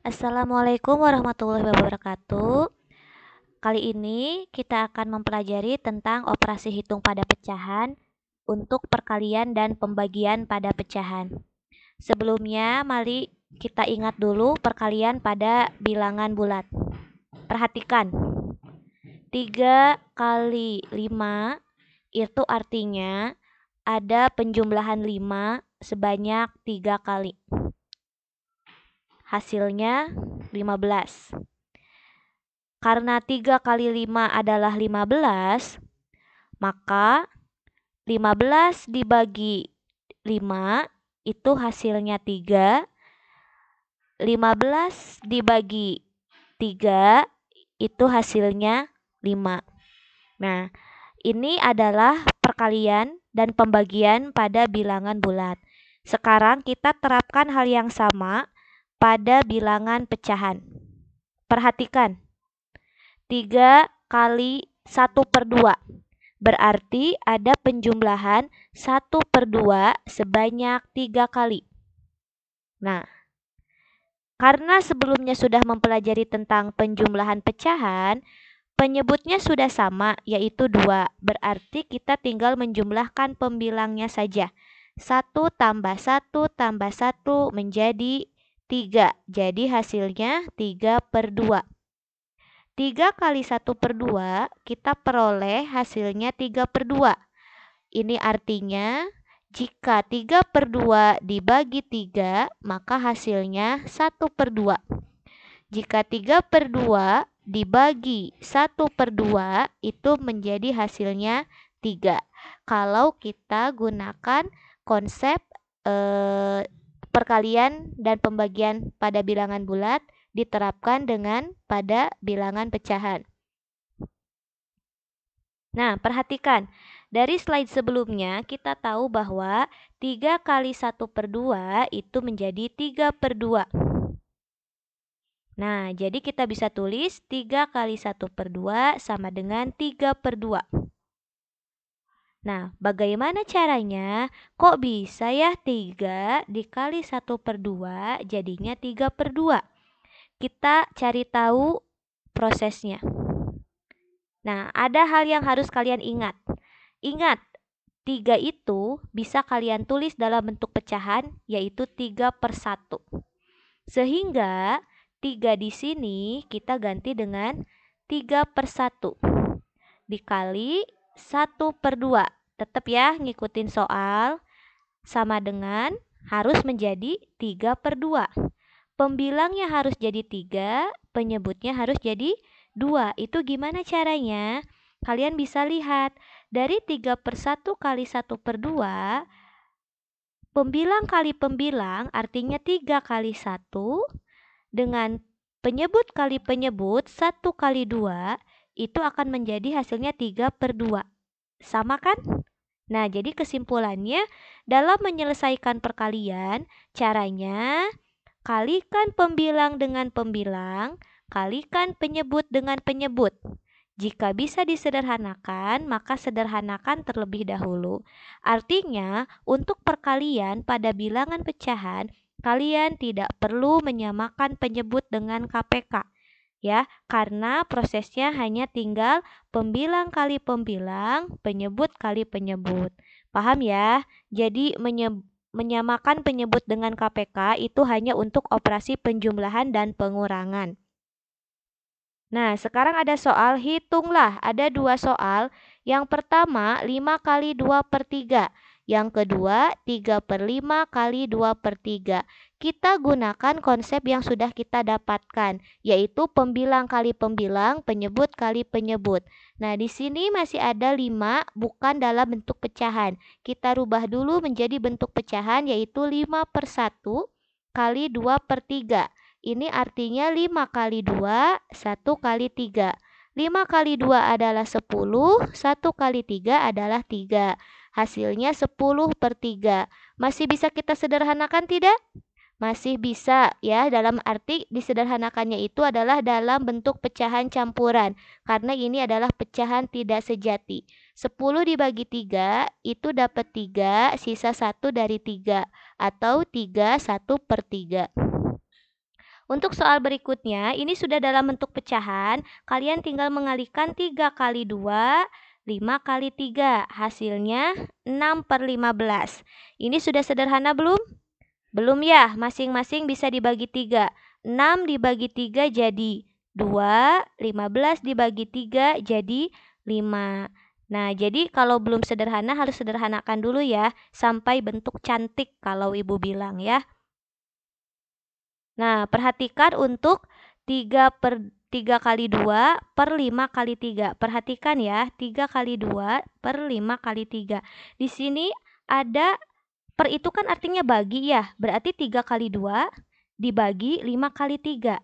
Assalamualaikum warahmatullahi wabarakatuh. Kali ini kita akan mempelajari tentang operasi hitung pada pecahan untuk perkalian dan pembagian pada pecahan. Sebelumnya, mari kita ingat dulu perkalian pada bilangan bulat. Perhatikan, 3 kali 5 itu artinya ada penjumlahan 5 sebanyak 3 kali. Hasilnya 15. Karena 3 kali 5 adalah 15, maka 15 dibagi 5 itu hasilnya 3. 15 dibagi 3 itu hasilnya 5. Nah, ini adalah perkalian dan pembagian pada bilangan bulat. Sekarang kita terapkan hal yang sama pada bilangan pecahan. Perhatikan, 3 kali 1/2. Berarti ada penjumlahan 1/2 sebanyak 3 kali. Nah, karena sebelumnya sudah mempelajari tentang penjumlahan pecahan, penyebutnya sudah sama, yaitu 2. Berarti kita tinggal menjumlahkan pembilangnya saja. 1 tambah 1 tambah 1 menjadi 3. Jadi hasilnya 3/2. 3 kali 1/2 kita peroleh hasilnya 3/2. Ini artinya jika 3/2 dibagi 3 maka hasilnya 1/2. Jika 3/2 dibagi 1/2 itu menjadi hasilnya 3. Kalau kita gunakan konsep perkalian dan pembagian pada bilangan bulat diterapkan dengan pada bilangan pecahan. Nah, perhatikan. Dari slide sebelumnya kita tahu bahwa 3 kali 1/2 itu menjadi 3/2. Nah, jadi kita bisa tulis 3 kali 1/2 sama dengan 3/2. Nah, bagaimana caranya? Kok bisa ya 3 dikali 1/2 jadinya 3/2? Kita cari tahu prosesnya. Nah, ada hal yang harus kalian ingat. Ingat, 3 itu bisa kalian tulis dalam bentuk pecahan, yaitu 3/1. Sehingga 3 di sini kita ganti dengan 3/1 dikali 1/2. Tetap ya ngikutin soal, sama dengan harus menjadi 3/2. Pembilangnya harus jadi 3, penyebutnya harus jadi 2. Itu gimana caranya? Kalian bisa lihat, dari 3/1 kali 1/2, pembilang kali pembilang artinya 3 kali 1, dengan penyebut kali penyebut 1 kali 2, itu akan menjadi hasilnya 3/2. Sama kan? Nah, jadi kesimpulannya dalam menyelesaikan perkalian, caranya kalikan pembilang dengan pembilang, kalikan penyebut dengan penyebut. Jika bisa disederhanakan, maka sederhanakan terlebih dahulu. Artinya, untuk perkalian pada bilangan pecahan, kalian tidak perlu menyamakan penyebut dengan KPK. Ya, karena prosesnya hanya tinggal pembilang kali pembilang, penyebut kali penyebut. Paham ya? Jadi menyamakan penyebut dengan KPK itu hanya untuk operasi penjumlahan dan pengurangan. Nah, sekarang ada soal hitunglah. Ada 2 soal. Yang pertama 5 kali 2/3. Yang kedua 3/5 kali 2/3. Kita gunakan konsep yang sudah kita dapatkan, yaitu pembilang kali pembilang, penyebut kali penyebut. Nah, di sini masih ada 5 bukan dalam bentuk pecahan. Kita rubah dulu menjadi bentuk pecahan, yaitu 5/1 kali 2/3. Ini artinya 5 kali 2, 1 kali 3. 5 kali 2 adalah 10, 1 kali 3 adalah 3. Hasilnya 10/3. Masih bisa kita sederhanakan tidak? Masih bisa ya, dalam arti disederhanakannya itu adalah dalam bentuk pecahan campuran. Karena ini adalah pecahan tidak sejati. 10 dibagi 3 itu dapat 3, sisa 1 dari 3. Atau 3 1/3. Untuk soal berikutnya, ini sudah dalam bentuk pecahan. Kalian tinggal mengalihkan 3 kali 2, 5 kali 3. Hasilnya 6/15. Ini sudah sederhana belum? Belum ya, masing-masing bisa dibagi 3. 6 dibagi 3 jadi 2, 15 dibagi 3 jadi 5. Nah, jadi kalau belum sederhana harus sederhanakan dulu ya, sampai bentuk cantik kalau ibu bilang ya. Nah, perhatikan untuk 3 kali 2 per 5 kali 3. Perhatikan ya, 3 kali 2 per 5 kali 3. Di sini ada per itu kan artinya bagi ya, berarti 3 kali 2 dibagi 5 kali 3.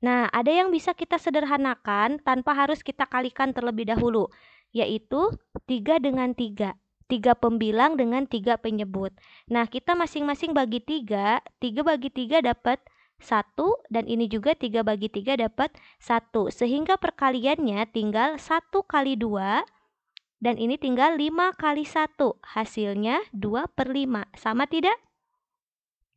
Nah, ada yang bisa kita sederhanakan tanpa harus kita kalikan terlebih dahulu, yaitu 3 dengan 3. 3 pembilang dengan 3 penyebut. Nah, kita masing-masing bagi 3, 3 bagi 3 dapat 1, dan ini juga 3 bagi 3 dapat 1. Sehingga perkaliannya tinggal 1 kali 2, dan ini tinggal 5 kali 1. Hasilnya 2/5. Sama tidak?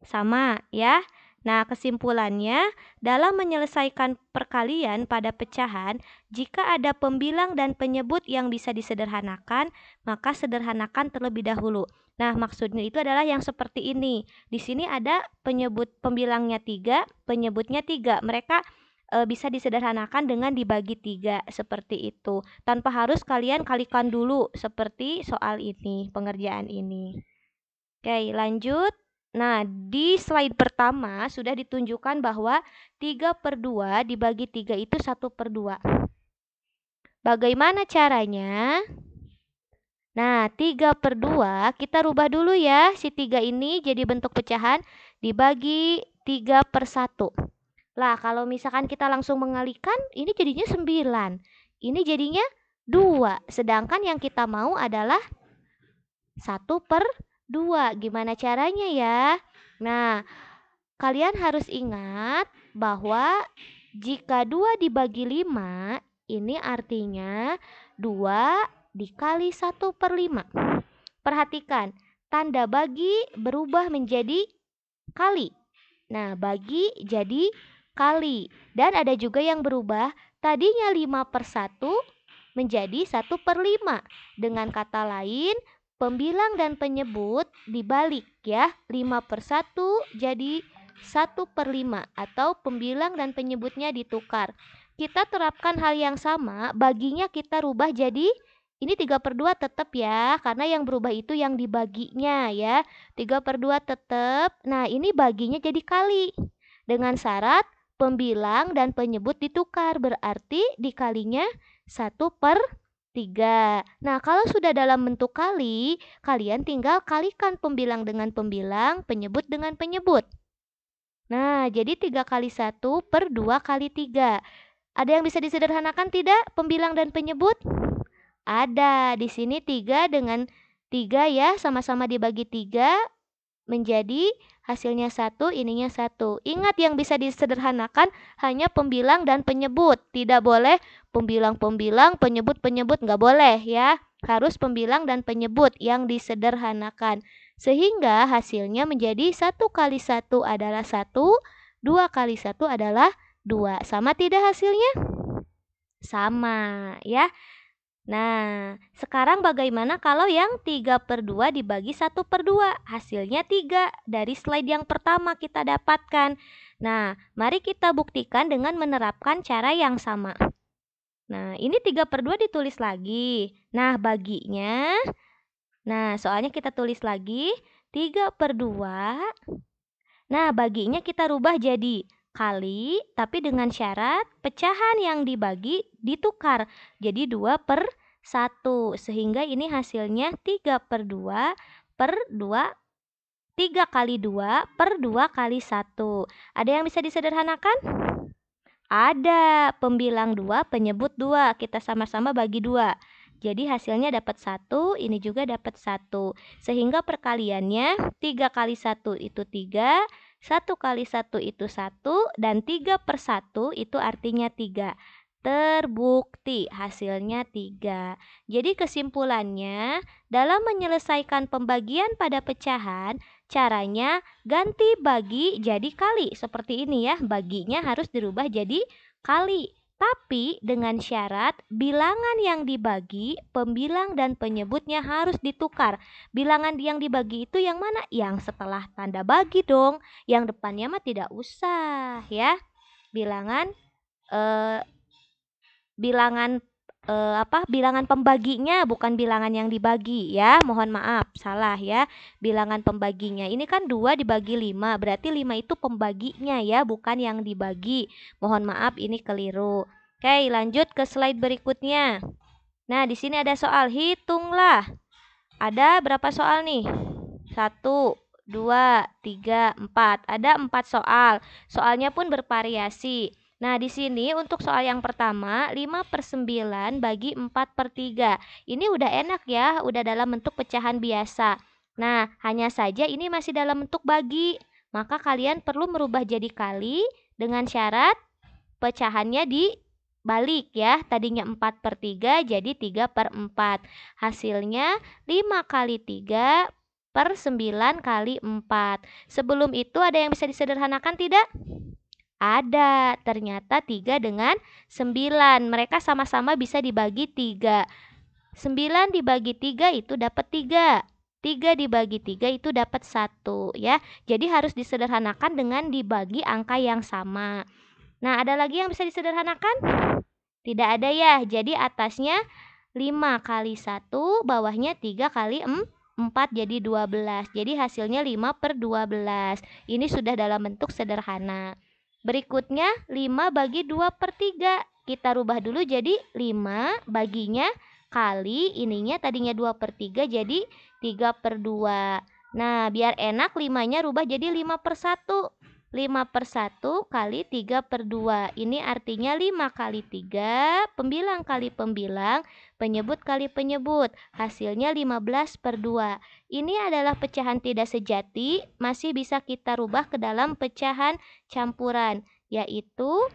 Sama ya. Nah, kesimpulannya, dalam menyelesaikan perkalian pada pecahan, jika ada pembilang dan penyebut yang bisa disederhanakan, maka sederhanakan terlebih dahulu. Nah, maksudnya itu adalah yang seperti ini. Di sini ada pembilangnya 3, penyebutnya 3. Mereka bisa disederhanakan dengan dibagi 3 seperti itu. Tanpa harus kalian kalikan dulu seperti soal ini, pengerjaan ini. Oke, lanjut. Nah, di slide pertama sudah ditunjukkan bahwa 3/2 dibagi 3 itu 1/2. Bagaimana caranya? Nah, 3/2 kita rubah dulu ya. Si 3 ini jadi bentuk pecahan dibagi 3/1. Lah, kalau misalkan kita langsung mengalihkan, ini jadinya 9. Ini jadinya 2. Sedangkan yang kita mau adalah 1/2. Gimana caranya ya? Nah, kalian harus ingat bahwa jika 2 dibagi 5, ini artinya 2 dikali 1/5. Perhatikan, tanda bagi berubah menjadi kali. Nah, bagi jadi kali. Dan ada juga yang berubah, tadinya 5/1 menjadi 1/5. Dengan kata lain, pembilang dan penyebut dibalik ya. 5/1 jadi 1/5, atau pembilang dan penyebutnya ditukar. Kita terapkan hal yang sama, baginya kita rubah jadi ini 3/2 tetap ya, karena yang berubah itu yang dibaginya ya. 3/2 tetap. Nah, ini baginya jadi kali. Dengan syarat pembilang dan penyebut ditukar, berarti dikalinya 1/3. Nah, kalau sudah dalam bentuk kali, kalian tinggal kalikan pembilang dengan pembilang, penyebut dengan penyebut. Nah, jadi 3 kali 1 per 2 kali 3. Ada yang bisa disederhanakan tidak pembilang dan penyebut? Ada. Di sini 3 dengan 3 ya, sama-sama dibagi 3 menjadi hasilnya 1, ininya 1. Ingat, yang bisa disederhanakan hanya pembilang dan penyebut. Tidak boleh pembilang-pembilang, penyebut-penyebut, nggak boleh ya. Harus pembilang dan penyebut yang disederhanakan. Sehingga hasilnya menjadi 1 kali 1 adalah 1, 2 kali 1 adalah 2. Sama tidak hasilnya? Sama ya. Nah, sekarang bagaimana kalau yang 3/2 dibagi 1/2? Hasilnya 3 dari slide yang pertama kita dapatkan. Nah, mari kita buktikan dengan menerapkan cara yang sama. Nah, ini 3/2 ditulis lagi. Nah, baginya. Nah, soalnya kita tulis lagi 3/2. Nah, baginya kita rubah jadi kali, tapi dengan syarat pecahan yang dibagi ditukar jadi 2/1, sehingga ini hasilnya 3/2 per 2, 3 kali 2 per 2 kali 1. Ada yang bisa disederhanakan? Ada. Pembilang 2, penyebut 2. Kita sama-sama bagi 2. Jadi hasilnya dapat 1, ini juga dapat 1. Sehingga perkaliannya 3 kali 1 itu 3, 1 kali 1 itu 1, dan 3/1 itu artinya 3. Terbukti hasilnya 3. Jadi kesimpulannya, dalam menyelesaikan pembagian pada pecahan, Caranya ganti bagi jadi kali. Seperti ini ya, baginya harus dirubah jadi kali. Tapi dengan syarat bilangan yang dibagi, pembilang dan penyebutnya harus ditukar. Bilangan yang dibagi itu yang mana? Yang setelah tanda bagi dong. Yang depannya mah tidak usah ya. Bilangan eh, bilangan bilangan pembaginya bukan bilangan yang dibagi ya. Mohon maaf, salah ya. Bilangan pembaginya. Ini kan 2 dibagi 5, berarti 5 itu pembaginya ya, bukan yang dibagi. Mohon maaf ini keliru. Oke, lanjut ke slide berikutnya. Nah, di sini ada soal hitunglah. Ada berapa soal nih? 1, 2, 3, 4. Ada 4 soal. Soalnya pun bervariasi. Nah, di sini untuk soal yang pertama, 5/9 bagi 4/3. Ini udah enak ya, udah dalam bentuk pecahan biasa. Nah, hanya saja ini masih dalam bentuk bagi. Maka kalian perlu merubah jadi kali dengan syarat pecahannya dibalik ya. Tadinya 4/3 jadi 3/4. Hasilnya 5 kali 3 per 9 kali 4. Sebelum itu ada yang bisa disederhanakan tidak? Ada, ternyata 3 dengan 9. Mereka sama-sama bisa dibagi 3. 9 dibagi 3 itu dapat 3. 3 dibagi 3 itu dapat 1 ya. Jadi harus disederhanakan dengan dibagi angka yang sama. Nah, ada lagi yang bisa disederhanakan? Tidak ada ya. Jadi atasnya 5 kali 1, bawahnya 3 kali 4 jadi 12. Jadi hasilnya 5/12. Ini sudah dalam bentuk sederhana. Berikutnya 5 bagi 2/3. Kita rubah dulu jadi 5 baginya kali ininya tadinya 2/3 jadi 3/2. Nah, biar enak 5-nya rubah jadi 5/1. 5/1 kali 3/2. Ini artinya 5 kali 3, pembilang kali pembilang, penyebut kali penyebut. Hasilnya 15/2. Ini adalah pecahan tidak sejati, masih bisa kita rubah ke dalam pecahan campuran, yaitu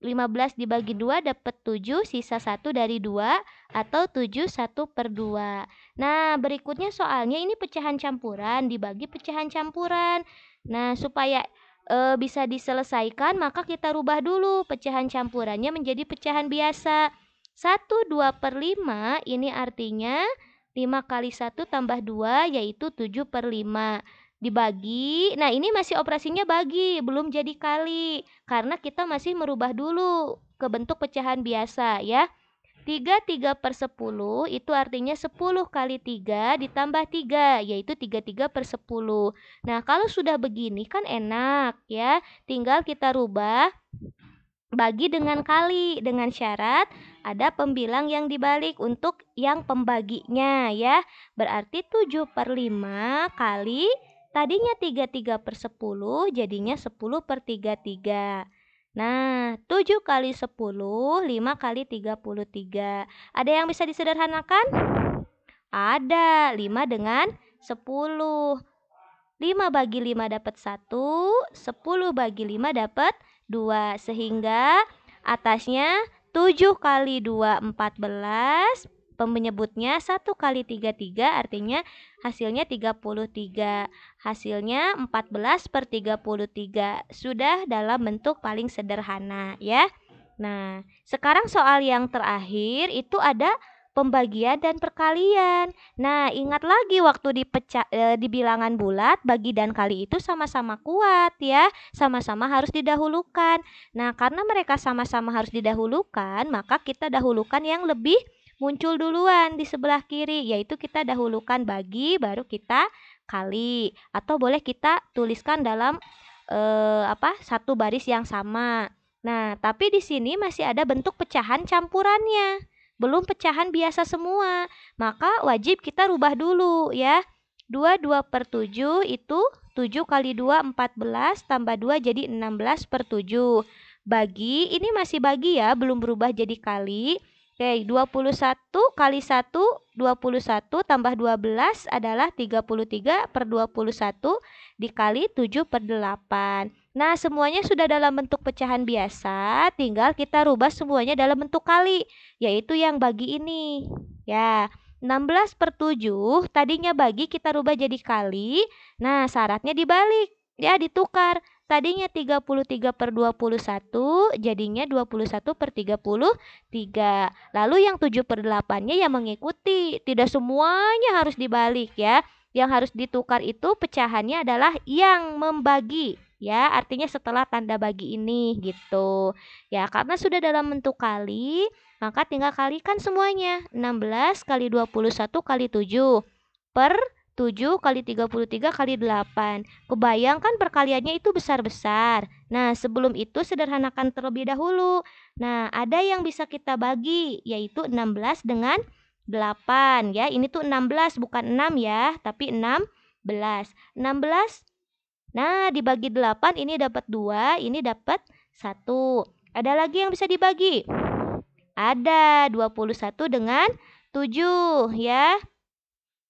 15 dibagi 2 dapat 7, sisa 1 dari 2 atau 7 1/2. Nah, berikutnya soalnya ini pecahan campuran dibagi pecahan campuran. Nah, supaya bisa diselesaikan, maka kita rubah dulu pecahan campurannya menjadi pecahan biasa. 1 2/5 ini artinya 5 kali 1 tambah 2 yaitu 7/5. Dibagi, nah ini masih operasinya bagi, belum jadi kali. Karena kita masih merubah dulu ke bentuk pecahan biasa ya. 3/10 itu artinya 10 kali 3 ditambah 3, yaitu 33/10. Nah, kalau sudah begini kan enak ya. Tinggal kita rubah bagi dengan kali, dengan syarat ada pembilang yang dibalik untuk yang pembaginya ya. Berarti 7/5 kali tadinya 33/10 jadinya 10/33. Nah, 7 kali 10, 5 kali 33. Ada yang bisa disederhanakan? Ada, 5 dengan 10. 5 bagi 5 dapat 1, 10 bagi 5 dapat 2. Sehingga atasnya 7 kali 2, 14. Penyebutnya 1 kali 3, 3. Artinya hasilnya 33. Hasilnya 14/33. Sudah dalam bentuk paling sederhana ya. Nah, sekarang soal yang terakhir itu ada pembagian dan perkalian. Nah, ingat lagi waktu di bilangan bulat, bagi dan kali itu sama-sama kuat ya, sama-sama harus didahulukan. Nah, karena mereka sama-sama harus didahulukan, maka kita dahulukan yang lebih muncul duluan di sebelah kiri, yaitu kita dahulukan bagi, baru kita kali. Atau boleh kita tuliskan dalam satu baris yang sama. Nah, tapi di sini masih ada bentuk pecahan campurannya. Belum pecahan biasa semua. Maka wajib kita rubah dulu ya. 2/7 itu 7 kali 2 14 tambah 2 jadi 16/7. Bagi, ini masih bagi ya, belum berubah jadi kali. Oke, 21 kali 1, 21 tambah 12 adalah 33/21 dikali 7/8. Nah, semuanya sudah dalam bentuk pecahan biasa, tinggal kita rubah semuanya dalam bentuk kali, yaitu yang bagi ini. Ya, 16 per 7 tadinya bagi kita rubah jadi kali. Nah, syaratnya dibalik. Ya, ditukar. Tadinya 33 per 21 jadinya 21 per 33. Lalu yang 7 per 8-nya yang mengikuti. Tidak semuanya harus dibalik ya. Yang harus ditukar itu pecahannya adalah yang membagi. Ya, artinya setelah tanda bagi ini gitu. Ya, karena sudah dalam bentuk kali, maka tinggal kalikan semuanya. 16 kali 21 kali 7 per 7 kali 33 kali 8. Kebayangkan perkaliannya itu besar-besar. Nah, sebelum itu sederhanakan terlebih dahulu. Nah, ada yang bisa kita bagi, yaitu 16 dengan 8 ya. Ini tuh 16 bukan 6 ya, tapi 16. 16. Nah, dibagi 8 ini dapat 2, ini dapat 1. Ada lagi yang bisa dibagi? Ada 21 dengan 7 ya.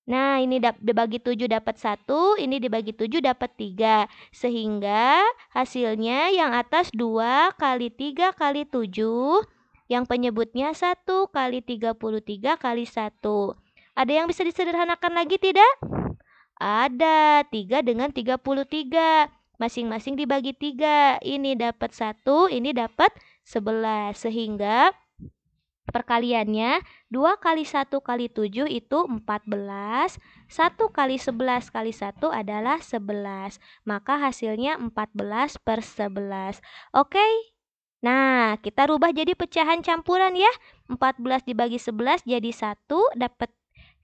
Nah, ini dibagi 7 dapat 1, ini dibagi 7 dapat 3. Sehingga hasilnya yang atas 2 kali 3 kali 7, yang penyebutnya 1 kali 33 kali 1. Ada yang bisa disederhanakan lagi tidak? Ada 3 dengan 33. Masing-masing dibagi 3. Ini dapat 1, ini dapat 11. Sehingga perkaliannya 2 kali 1 kali 7 itu 14. 1 kali 11 kali 1 adalah 11. Maka hasilnya 14 per 11. Oke. Nah, kita rubah jadi pecahan campuran ya. 14 dibagi 11 jadi 1, dapat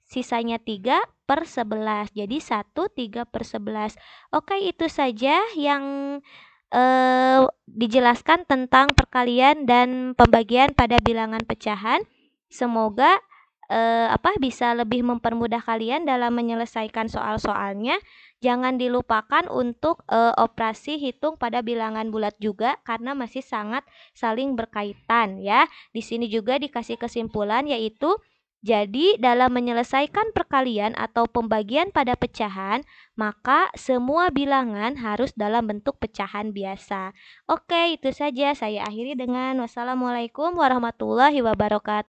sisanya 3 per 11. Jadi 1, 3 per 11. Oke, itu saja yang dijelaskan tentang perkalian dan pembagian pada bilangan pecahan. Semoga bisa lebih mempermudah kalian dalam menyelesaikan soal-soalnya. Jangan dilupakan untuk operasi hitung pada bilangan bulat juga karena masih sangat saling berkaitan ya. Di sini juga dikasih kesimpulan yaitu jadi dalam menyelesaikan perkalian atau pembagian pada pecahan, maka semua bilangan harus dalam bentuk pecahan biasa. Oke, itu saja saya akhiri dengan wassalamualaikum warahmatullahi wabarakatuh.